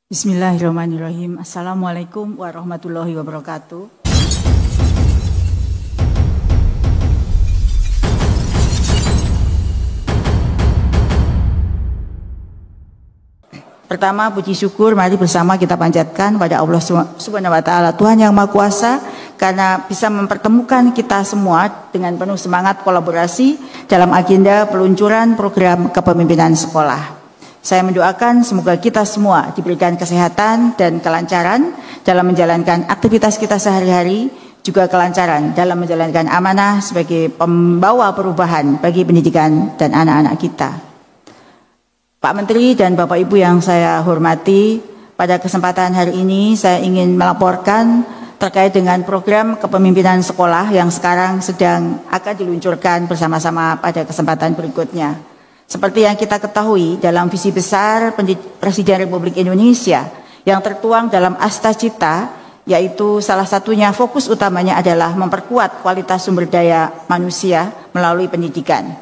Bismillahirrahmanirrahim. Assalamualaikum warahmatullahi wabarakatuh. Pertama, puji syukur mari bersama kita panjatkan pada Allah Subhanahu wa taala, Tuhan yang Maha Kuasa, karena bisa mempertemukan kita semua dengan penuh semangat kolaborasi dalam agenda peluncuran program kepemimpinan sekolah. Saya mendoakan semoga kita semua diberikan kesehatan dan kelancaran dalam menjalankan aktivitas kita sehari-hari, juga kelancaran dalam menjalankan amanah sebagai pembawa perubahan bagi pendidikan dan anak-anak kita. Pak Menteri dan Bapak Ibu yang saya hormati, pada kesempatan hari ini saya ingin melaporkan terkait dengan program kepemimpinan sekolah yang sekarang sedang akan diluncurkan bersama-sama pada kesempatan berikutnya. Seperti yang kita ketahui, dalam visi besar Presiden Republik Indonesia yang tertuang dalam Asta Cita, yaitu salah satunya fokus utamanya adalah memperkuat kualitas sumber daya manusia melalui pendidikan.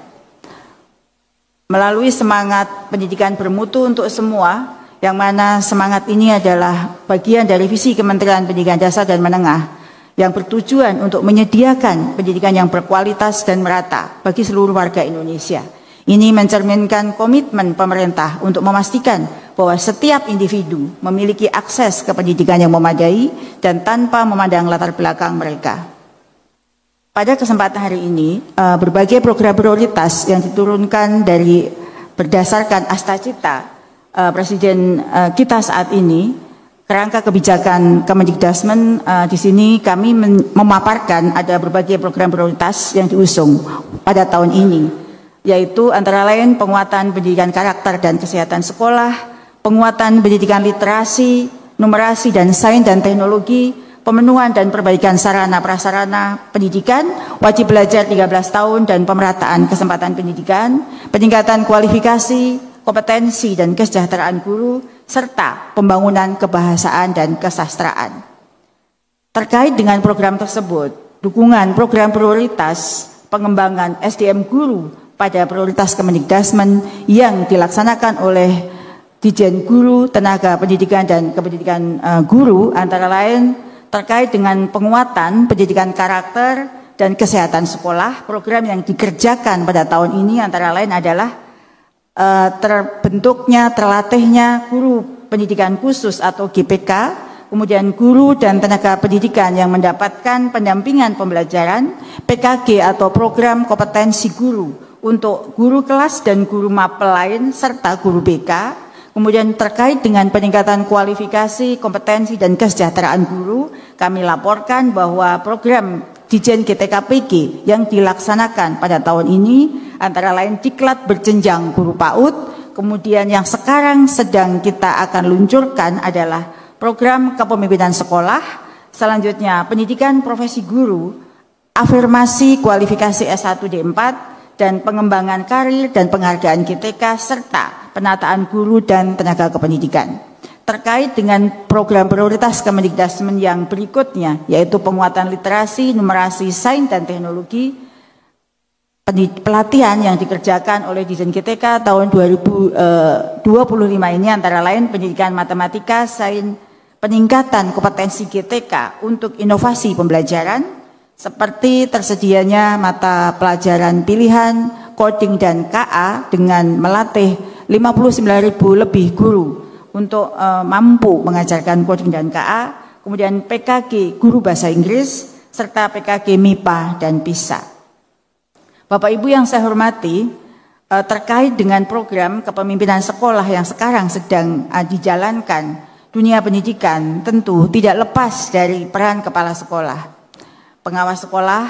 Melalui semangat pendidikan bermutu untuk semua, yang mana semangat ini adalah bagian dari visi Kementerian Pendidikan Dasar dan Menengah yang bertujuan untuk menyediakan pendidikan yang berkualitas dan merata bagi seluruh warga Indonesia. Ini mencerminkan komitmen pemerintah untuk memastikan bahwa setiap individu memiliki akses ke pendidikan yang memadai dan tanpa memandang latar belakang mereka. Pada kesempatan hari ini, berbagai program prioritas yang diturunkan dari berdasarkan Asta Cita Presiden kita saat ini, kerangka kebijakan Kemendikbudrismen, di sini kami memaparkan ada berbagai program prioritas yang diusung pada tahun ini, yaitu antara lain penguatan pendidikan karakter dan kesehatan sekolah, penguatan pendidikan literasi, numerasi dan sains dan teknologi, pemenuhan dan perbaikan sarana prasarana pendidikan, wajib belajar 13 tahun dan pemerataan kesempatan pendidikan, peningkatan kualifikasi, kompetensi dan kesejahteraan guru, serta pembangunan kebahasaan dan kesastraan. Terkait dengan program tersebut, dukungan program prioritas pengembangan SDM guru pada prioritas Kemendikbudrismen yang dilaksanakan oleh Ditjen Guru, Tenaga Pendidikan dan Kependidikan Guru antara lain terkait dengan penguatan pendidikan karakter dan kesehatan sekolah. Program yang dikerjakan pada tahun ini antara lain adalah terlatihnya guru pendidikan khusus atau GPK, kemudian guru dan tenaga pendidikan yang mendapatkan pendampingan pembelajaran, PKG atau program kompetensi guru untuk guru kelas dan guru mapel lain serta guru BK. Kemudian terkait dengan peningkatan kualifikasi, kompetensi dan kesejahteraan guru, kami laporkan bahwa program Dijen GTKPG yang dilaksanakan pada tahun ini antara lain diklat berjenjang guru PAUD, kemudian yang sekarang sedang kita akan luncurkan adalah program kepemimpinan sekolah, selanjutnya pendidikan profesi guru, afirmasi kualifikasi S1 D4, dan pengembangan karir dan penghargaan GTK serta penataan guru dan tenaga kependidikan. Terkait dengan program prioritas Kemendikbudrismen yang berikutnya, yaitu penguatan literasi, numerasi, sains dan teknologi, pelatihan yang dikerjakan oleh Dijen GTK tahun 2025 ini antara lain pendidikan matematika, sains, peningkatan kompetensi GTK untuk inovasi pembelajaran, seperti tersedianya mata pelajaran pilihan, coding dan KA dengan melatih 59.000 lebih guru untuk mampu mengajarkan coding dan KA, kemudian PKG guru bahasa Inggris, serta PKG MIPA dan PISA. Bapak Ibu yang saya hormati, terkait dengan program kepemimpinan sekolah yang sekarang sedang dijalankan, dunia pendidikan tentu tidak lepas dari peran kepala sekolah, pengawas sekolah,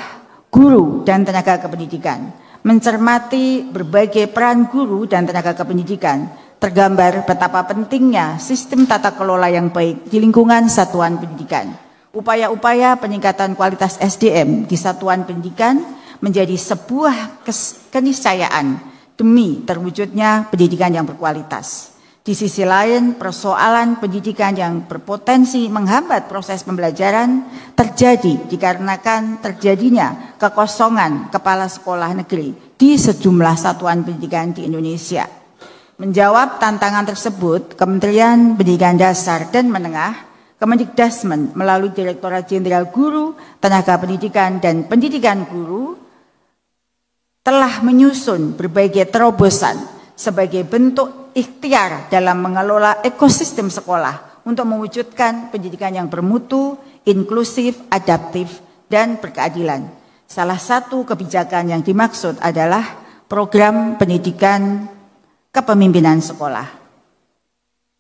guru, dan tenaga kependidikan. Mencermati berbagai peran guru dan tenaga kependidikan, tergambar betapa pentingnya sistem tata kelola yang baik di lingkungan satuan pendidikan. Upaya-upaya peningkatan kualitas SDM di satuan pendidikan menjadi sebuah keniscayaan demi terwujudnya pendidikan yang berkualitas. Di sisi lain, persoalan pendidikan yang berpotensi menghambat proses pembelajaran terjadi dikarenakan terjadinya kekosongan kepala sekolah negeri di sejumlah satuan pendidikan di Indonesia. Menjawab tantangan tersebut, Kementerian Pendidikan Dasar dan Menengah, Kemendikdasmen melalui Direktorat Jenderal Guru, Tenaga Pendidikan dan Pendidikan Guru telah menyusun berbagai terobosan sebagai bentuk ikhtiar dalam mengelola ekosistem sekolah untuk mewujudkan pendidikan yang bermutu, inklusif, adaptif, dan berkeadilan. Salah satu kebijakan yang dimaksud adalah program pendidikan kepemimpinan sekolah.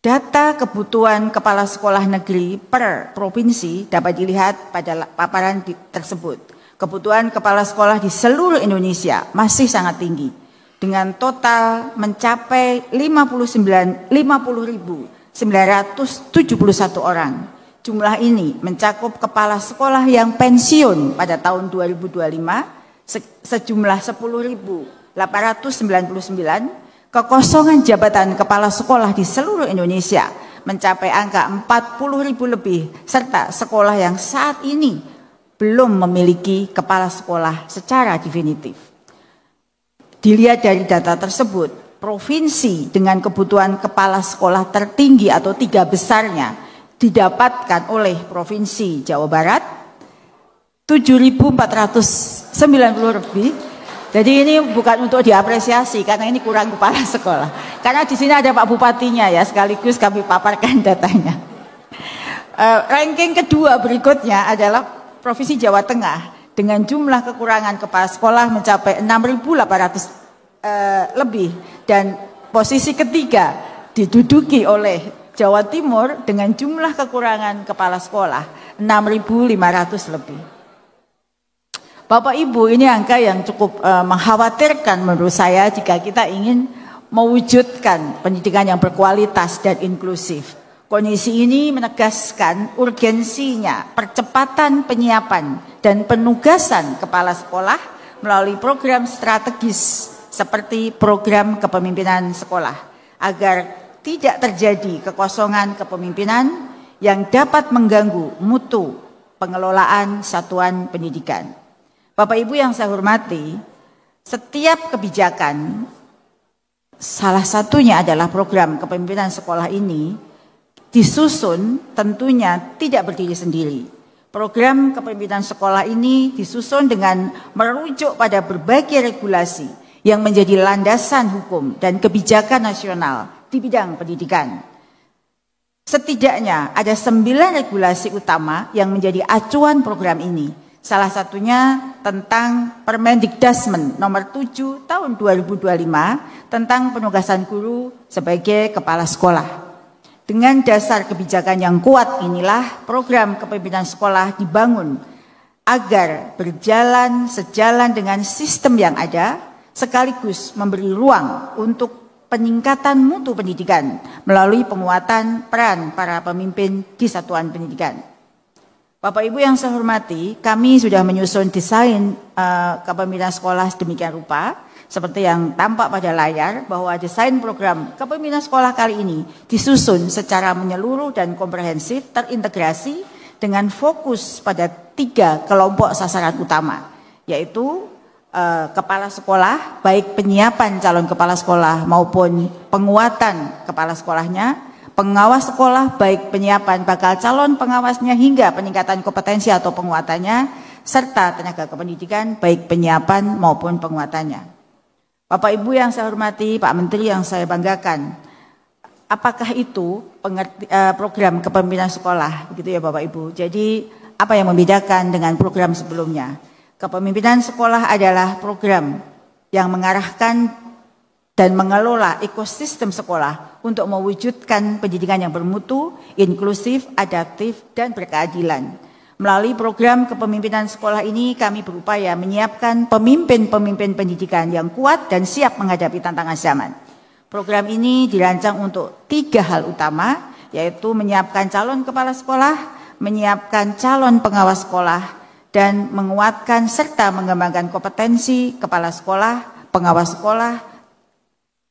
Data kebutuhan kepala sekolah negeri per provinsi dapat dilihat pada paparan tersebut. Kebutuhan kepala sekolah di seluruh Indonesia masih sangat tinggi, dengan total mencapai 50.971 orang. Jumlah ini mencakup kepala sekolah yang pensiun pada tahun 2025 sejumlah 10.899, kekosongan jabatan kepala sekolah di seluruh Indonesia mencapai angka 40.000 lebih, serta sekolah yang saat ini belum memiliki kepala sekolah secara definitif. Dilihat dari data tersebut, provinsi dengan kebutuhan kepala sekolah tertinggi atau 3 besarnya didapatkan oleh Provinsi Jawa Barat 7.490 lebih. Jadi ini bukan untuk diapresiasi karena ini kurang kepala sekolah. Karena di sini ada Pak Bupatinya ya, sekaligus kami paparkan datanya. Ranking kedua berikutnya adalah Provinsi Jawa Tengah dengan jumlah kekurangan kepala sekolah mencapai 6.800 lebih, dan posisi ketiga diduduki oleh Jawa Timur dengan jumlah kekurangan kepala sekolah 6.500 lebih. Bapak Ibu, ini angka yang cukup mengkhawatirkan menurut saya jika kita ingin mewujudkan pendidikan yang berkualitas dan inklusif. Kondisi ini menegaskan urgensinya percepatan penyiapan dan penugasan kepala sekolah melalui program strategis seperti program kepemimpinan sekolah, agar tidak terjadi kekosongan kepemimpinan yang dapat mengganggu mutu pengelolaan satuan pendidikan. Bapak Ibu yang saya hormati, setiap kebijakan, salah satunya adalah program kepemimpinan sekolah ini, disusun tentunya tidak berdiri sendiri. Program kepemimpinan sekolah ini disusun dengan merujuk pada berbagai regulasi yang menjadi landasan hukum dan kebijakan nasional di bidang pendidikan. Setidaknya ada 9 regulasi utama yang menjadi acuan program ini. Salah satunya tentang Permendikdasmen nomor 7 tahun 2025 tentang penugasan guru sebagai kepala sekolah. Dengan dasar kebijakan yang kuat inilah program kepemimpinan sekolah dibangun agar berjalan sejalan dengan sistem yang ada, sekaligus memberi ruang untuk peningkatan mutu pendidikan melalui penguatan peran para pemimpin di satuan pendidikan. Bapak Ibu yang saya hormati, kami sudah menyusun desain kepemimpinan sekolah sedemikian rupa, seperti yang tampak pada layar, bahwa desain program kepemimpinan sekolah kali ini disusun secara menyeluruh dan komprehensif, terintegrasi dengan fokus pada 3 kelompok sasaran utama, yaitu kepala sekolah, baik penyiapan calon kepala sekolah maupun penguatan kepala sekolahnya, pengawas sekolah, baik penyiapan bakal calon pengawasnya hingga peningkatan kompetensi atau penguatannya, serta tenaga kependidikan, baik penyiapan maupun penguatannya. Bapak Ibu yang saya hormati, Pak Menteri yang saya banggakan, apakah itu program kepemimpinan sekolah, begitu ya Bapak Ibu? Jadi apa yang membedakan dengan program sebelumnya? Kepemimpinan sekolah adalah program yang mengarahkan dan mengelola ekosistem sekolah untuk mewujudkan pendidikan yang bermutu, inklusif, adaptif, dan berkeadilan. Melalui program kepemimpinan sekolah ini kami berupaya menyiapkan pemimpin-pemimpin pendidikan yang kuat dan siap menghadapi tantangan zaman. Program ini dirancang untuk 3 hal utama, yaitu menyiapkan calon kepala sekolah, menyiapkan calon pengawas sekolah, dan menguatkan serta mengembangkan kompetensi kepala sekolah, pengawas sekolah,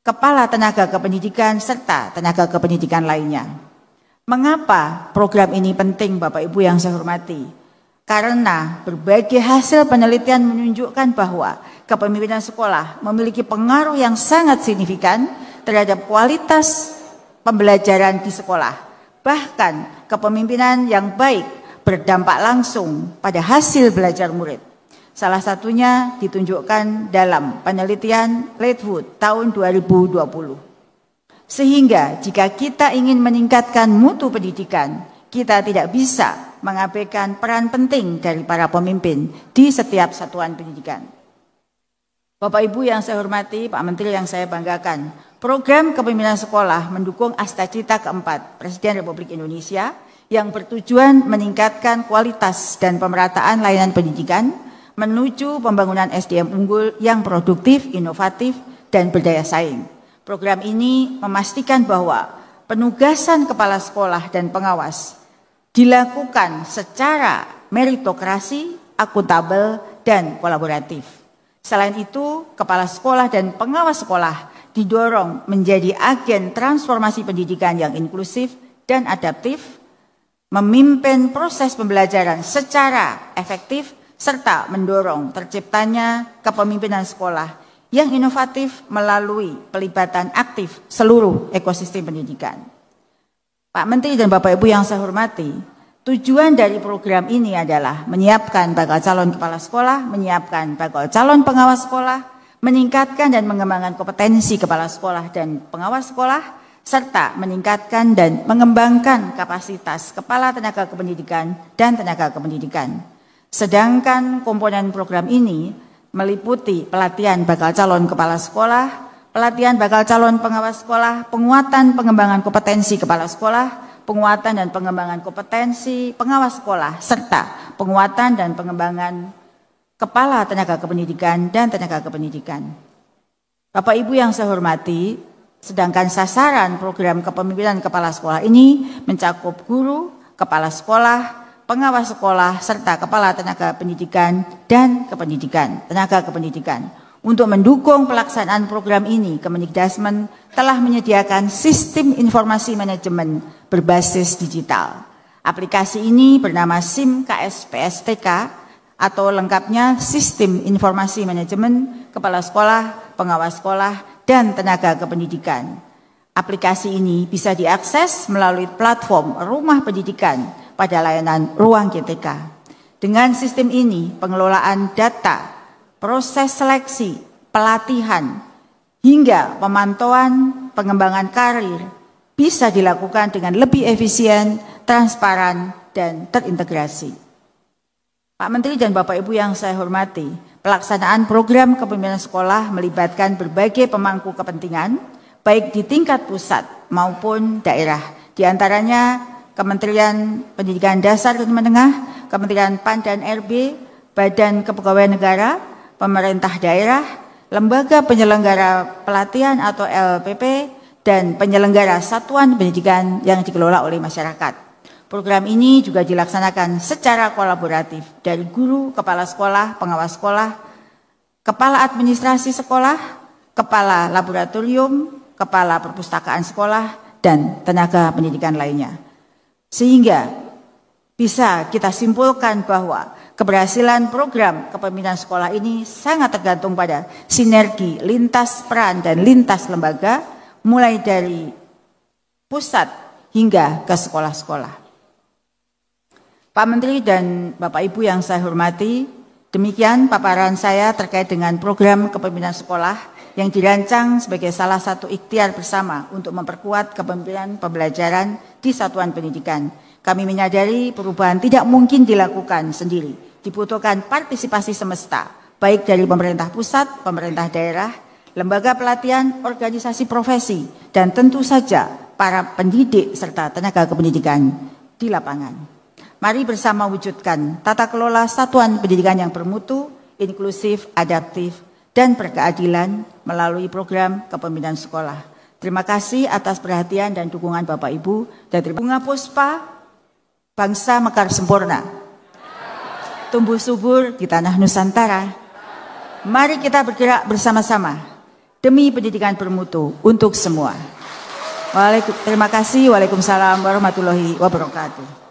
kepala tenaga kependidikan, serta tenaga kependidikan lainnya. Mengapa program ini penting Bapak Ibu yang saya hormati? Karena berbagai hasil penelitian menunjukkan bahwa kepemimpinan sekolah memiliki pengaruh yang sangat signifikan terhadap kualitas pembelajaran di sekolah. Bahkan kepemimpinan yang baik berdampak langsung pada hasil belajar murid. Salah satunya ditunjukkan dalam penelitian Lakewood tahun 2020. Sehingga jika kita ingin meningkatkan mutu pendidikan, kita tidak bisa mengabaikan peran penting dari para pemimpin di setiap satuan pendidikan. Bapak Ibu yang saya hormati, Pak Menteri yang saya banggakan, program kepemimpinan sekolah mendukung Astacita keempat Presiden Republik Indonesia yang bertujuan meningkatkan kualitas dan pemerataan layanan pendidikan menuju pembangunan SDM unggul yang produktif, inovatif, dan berdaya saing. Program ini memastikan bahwa penugasan kepala sekolah dan pengawas dilakukan secara meritokrasi, akuntabel, dan kolaboratif. Selain itu, kepala sekolah dan pengawas sekolah didorong menjadi agen transformasi pendidikan yang inklusif dan adaptif, memimpin proses pembelajaran secara efektif, serta mendorong terciptanya kepemimpinan sekolah yang inovatif melalui pelibatan aktif seluruh ekosistem pendidikan. Pak Menteri dan Bapak Ibu yang saya hormati, tujuan dari program ini adalah menyiapkan bakal calon kepala sekolah, menyiapkan bakal calon pengawas sekolah, meningkatkan dan mengembangkan kompetensi kepala sekolah dan pengawas sekolah, serta meningkatkan dan mengembangkan kapasitas kepala tenaga kependidikan dan tenaga kependidikan. Sedangkan komponen program ini meliputi pelatihan bakal calon kepala sekolah, pelatihan bakal calon pengawas sekolah, penguatan pengembangan kompetensi kepala sekolah, penguatan dan pengembangan kompetensi pengawas sekolah, serta penguatan dan pengembangan kepala tenaga kependidikan dan tenaga kependidikan. Bapak Ibu yang saya hormati, sedangkan sasaran program kepemimpinan kepala sekolah ini mencakup guru, kepala sekolah, pengawas sekolah, serta kepala tenaga pendidikan dan tenaga kependidikan. Untuk mendukung pelaksanaan program ini, Kemendikbudristek telah menyediakan sistem informasi manajemen berbasis digital. Aplikasi ini bernama SIM KSPSTK atau lengkapnya Sistem Informasi Manajemen Kepala Sekolah, Pengawas Sekolah, dan Tenaga Kependidikan. Aplikasi ini bisa diakses melalui platform Rumah Pendidikan pada layanan Ruang GTK. Dengan sistem ini, pengelolaan data, proses seleksi, pelatihan, hingga pemantauan pengembangan karir bisa dilakukan dengan lebih efisien, transparan, dan terintegrasi. Pak Menteri dan Bapak Ibu yang saya hormati, pelaksanaan program kepemimpinan sekolah melibatkan berbagai pemangku kepentingan, baik di tingkat pusat maupun daerah, di antaranya Kementerian Pendidikan Dasar dan Menengah, Kementerian PAN dan RB, Badan Kepegawaian Negara, pemerintah daerah, lembaga penyelenggara pelatihan atau LPP, dan penyelenggara satuan pendidikan yang dikelola oleh masyarakat. Program ini juga dilaksanakan secara kolaboratif dari guru, kepala sekolah, pengawas sekolah, kepala administrasi sekolah, kepala laboratorium, kepala perpustakaan sekolah, dan tenaga pendidikan lainnya. Sehingga bisa kita simpulkan bahwa keberhasilan program kepemimpinan sekolah ini sangat tergantung pada sinergi lintas peran dan lintas lembaga, mulai dari pusat hingga ke sekolah-sekolah. Pak Menteri dan Bapak Ibu yang saya hormati, demikian paparan saya terkait dengan program kepemimpinan sekolah yang dirancang sebagai salah satu ikhtiar bersama untuk memperkuat kepemimpinan pembelajaran di satuan pendidikan. Kami menyadari perubahan tidak mungkin dilakukan sendiri, dibutuhkan partisipasi semesta, baik dari pemerintah pusat, pemerintah daerah, lembaga pelatihan, organisasi profesi, dan tentu saja para pendidik serta tenaga kependidikan di lapangan. Mari bersama wujudkan tata kelola satuan pendidikan yang bermutu, inklusif, adaptif, dan berkeadilan melalui program kepemimpinan sekolah. Terima kasih atas perhatian dan dukungan Bapak Ibu. Dari Bunga Puspa, bangsa mekar sempurna, tumbuh subur di tanah Nusantara. Mari kita bergerak bersama-sama demi pendidikan bermutu untuk semua. Terima kasih. Waalaikumsalam warahmatullahi wabarakatuh.